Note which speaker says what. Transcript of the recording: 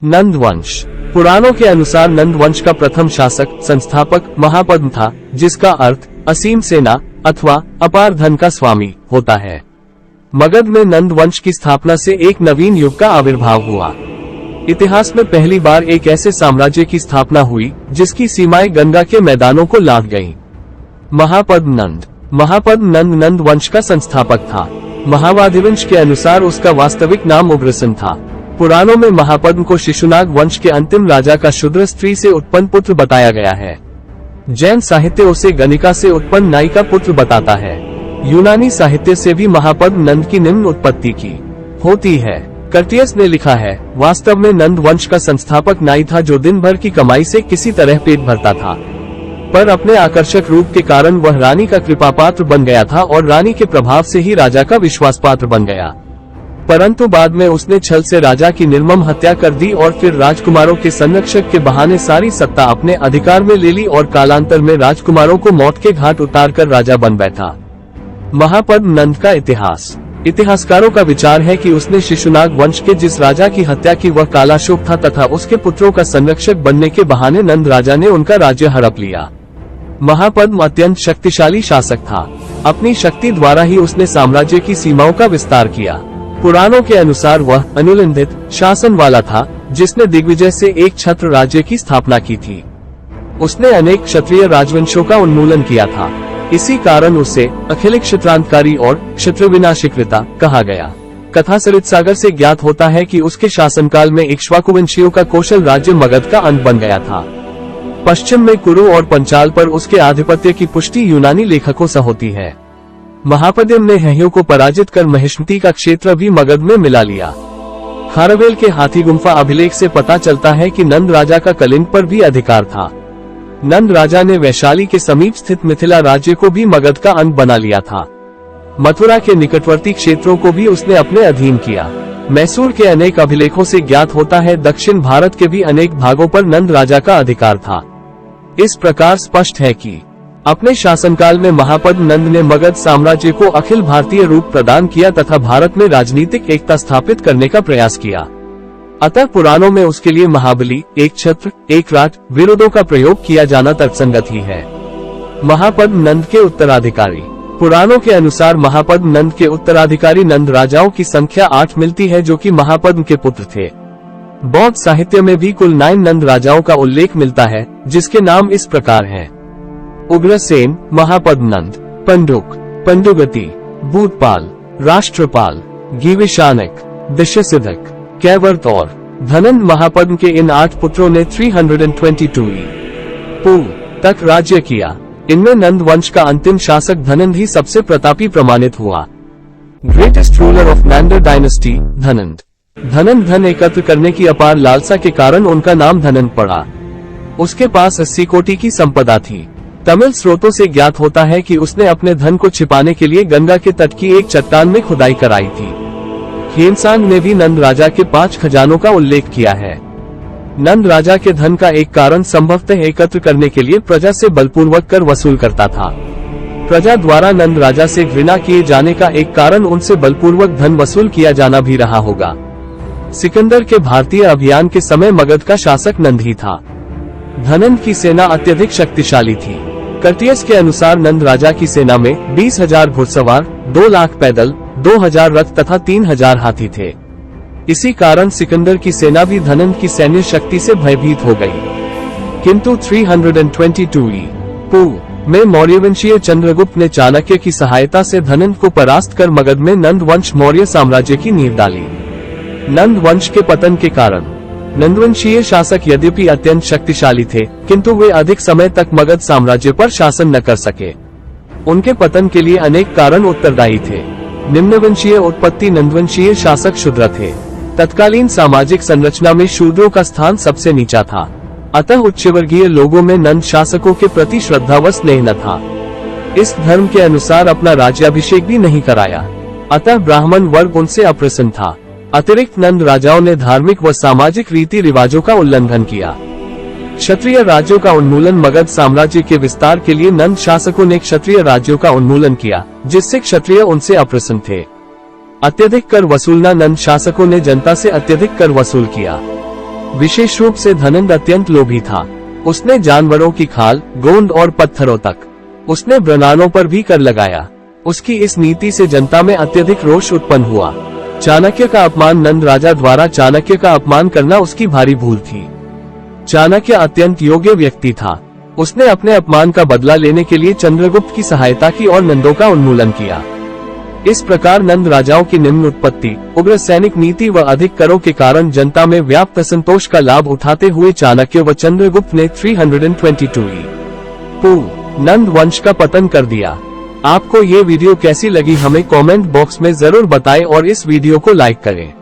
Speaker 1: नंद वंश। पुराणों के अनुसार नंद वंश का प्रथम शासक संस्थापक महापद्म था, जिसका अर्थ असीम सेना अथवा अपार धन का स्वामी होता है। मगध में नंद वंश की स्थापना से एक नवीन युग का आविर्भाव हुआ। इतिहास में पहली बार एक ऐसे साम्राज्य की स्थापना हुई जिसकी सीमाएं गंगा के मैदानों को लांघ गईं। महापद्म नंद नंद वंश का संस्थापक था। महावादिवंश के अनुसार उसका वास्तविक नाम उग्रसेन था। पुराणों में महापद्म को शिशुनाग वंश के अंतिम राजा का शूद्र स्त्री से उत्पन्न पुत्र बताया गया है। जैन साहित्य उसे गणिका से उत्पन्न नाई का पुत्र बताता है। यूनानी साहित्य से भी महापद्म नंद की निम्न उत्पत्ति की होती है। कर्टियस ने लिखा है, वास्तव में नंद वंश का संस्थापक नाई था जो दिन भर की कमाई से किसी तरह पेट भरता था, पर अपने आकर्षक रूप के कारण वह रानी का कृपा पात्र बन गया था और रानी के प्रभाव से ही राजा का विश्वास पात्र बन गया। परंतु बाद में उसने छल से राजा की निर्मम हत्या कर दी और फिर राजकुमारों के संरक्षक के बहाने सारी सत्ता अपने अधिकार में ले ली और कालांतर में राजकुमारों को मौत के घाट उतारकर राजा बन बैठा। महापद्म नंद का इतिहास। इतिहासकारों का विचार है कि उसने शिशुनाग वंश के जिस राजा की हत्या की वह कालाशोक था तथा उसके पुत्रों का संरक्षक बनने के बहाने नंद राजा ने उनका राज्य हड़प लिया। महापद्म अत्यंत शक्तिशाली शासक था। अपनी शक्ति द्वारा ही उसने साम्राज्य की सीमाओं का विस्तार किया। पुराणों के अनुसार वह अनुलिंदित शासन वाला था, जिसने दिग्विजय से एक छत्र राज्य की स्थापना की थी। उसने अनेक क्षत्रिय राजवंशों का उन्मूलन किया था। इसी कारण उसे अखिल क्षत्रांतकारी और क्षत्र विनाशिकृता कहा गया। कथा सरितसागर से ज्ञात होता है कि उसके शासनकाल में इक्ष्वाकुवंशियों का कौशल राज्य मगध का अंत बन गया था। पश्चिम में कुरु और पंचाल पर उसके आधिपत्य की पुष्टि यूनानी लेखकों से होती है। महापद्म ने हय्यों को पराजित कर महिष्मती का क्षेत्र भी मगध में मिला लिया। खारवेल के हाथी गुम्फा अभिलेख से पता चलता है कि नंद राजा का कलिंग पर भी अधिकार था। नंद राजा ने वैशाली के समीप स्थित मिथिला राज्य को भी मगध का अंग बना लिया था। मथुरा के निकटवर्ती क्षेत्रों को भी उसने अपने अधीन किया। मैसूर के अनेक अभिलेखों से ज्ञात होता है दक्षिण भारत के भी अनेक भागों पर नंद राजा का अधिकार था। इस प्रकार स्पष्ट है कि अपने शासनकाल में महापद्म नंद ने मगध साम्राज्य को अखिल भारतीय रूप प्रदान किया तथा भारत में राजनीतिक एकता स्थापित करने का प्रयास किया। अतः पुराणों में उसके लिए महाबली, एक छत्र, एक राट विरोधों का प्रयोग किया जाना तर्कसंगत ही है। महापद्म नंद के उत्तराधिकारी। पुराणों के अनुसार महापद्म नंद के उत्तराधिकारी नंद राजाओं की संख्या 8 मिलती है, जो कि महापद्म के पुत्र थे। बौद्ध साहित्य में भी कुल 9 नंद राजाओं का उल्लेख मिलता है, जिसके नाम इस प्रकार हैं: उग्रसेन, महापद्म नंद, पंडुक, पंडुगति, भूतपाल, राष्ट्रपाल, गीविशानक, दशसिद्धक, कैवर्त और धनंद। महापद्म के इन 8 पुत्रों ने 322 तक राज्य किया। इनमें नंद वंश का अंतिम शासक धनंद ही सबसे प्रतापी प्रमाणित हुआ। Greatest ruler of Nanda dynasty Dhanand. Dhanand धन एकत्र करने की अपार लालसा के कारण उनका नाम धनंद पड़ा। उसके पास 80 कोटि की संपदा थी। तमिल स्रोतों से ज्ञात होता है कि उसने अपने धन को छिपाने के लिए गंगा के तट की एक चट्टान में खुदाई कराई थी। खेमसांग ने भी नंद राजा के 5 खजानों का उल्लेख किया है। नंद राजा के धन का एक कारण संभवतः एकत्र करने के लिए प्रजा से बलपूर्वक कर वसूल करता था। प्रजा द्वारा नंद राजा से घृणा किए जाने का एक कारण उनसे बलपूर्वक धन वसूल किया जाना भी रहा होगा। सिकंदर के भारतीय अभियान के समय मगध का शासक नंद ही था। धनंद की सेना अत्यधिक शक्तिशाली थी। कर्टियस के अनुसार नंद राजा की सेना में 20,000 घुड़सवार, 2 लाख पैदल, 2,000 रथ तथा 3,000 हाथी थे। इसी कारण सिकंदर की सेना भी धनंद की सैन्य शक्ति से भयभीत हो गई। किंतु 322 में मौर्यवंशीय चंद्रगुप्त ने चाणक्य की सहायता से धनंद को परास्त कर मगध में नंद वंश मौर्य साम्राज्य की नींव डाली। नंद वंश के पतन के कारण नंदवंशीय शासक यद्यपि अत्यंत शक्तिशाली थे, किंतु वे अधिक समय तक मगध साम्राज्य पर शासन न कर सके। उनके पतन के लिए अनेक कारण उत्तरदायी थे। निम्नवंशीय उत्पत्ति। नंदवंशीय शासक शूद्र थे। तत्कालीन सामाजिक संरचना में शूद्रों का स्थान सबसे नीचा था। अतः उच्चवर्गीय लोगों में नंद शासकों के प्रति श्रद्धा व स्नेह न था। इस धर्म के अनुसार अपना राज्याभिषेक भी नहीं कराया। अतः ब्राह्मण वर्ग उनसे अप्रसन्न था। अतिरिक्त नंद राजाओं ने धार्मिक व सामाजिक रीति रिवाजों का उल्लंघन किया। क्षत्रिय राज्यों का उन्मूलन। मगध साम्राज्य के विस्तार के लिए नंद शासकों ने क्षत्रिय राज्यों का उन्मूलन किया, जिससे क्षत्रिय उनसे अप्रसन्न थे। अत्यधिक कर वसूलना। नंद शासकों ने जनता से अत्यधिक कर वसूल किया। विशेष रूप से धनंद अत्यंत लोभी था। उसने जानवरों की खाल, गोंद और पत्थरों तक उसने ब्राह्मणों पर भी कर लगाया। उसकी इस नीति से जनता में अत्यधिक रोष उत्पन्न हुआ। चाणक्य का अपमान नंद राजा द्वारा चाणक्य का अपमान करना उसकी भारी भूल थी। चाणक्य अत्यंत योग्य व्यक्ति था। उसने अपने अपमान का बदला लेने के लिए चंद्रगुप्त की सहायता की और नंदों का उन्मूलन किया। इस प्रकार नंद राजाओं की निम्न उत्पत्ति, उग्र सैनिक नीति व अधिक करों के कारण जनता में व्याप्त असंतोष का लाभ उठाते हुए चाणक्य व चंद्रगुप्त ने 322 नंद वंश का पतन कर दिया। आपको ये वीडियो कैसी लगी हमें कमेंट बॉक्स में जरूर बताएं और इस वीडियो को लाइक करें।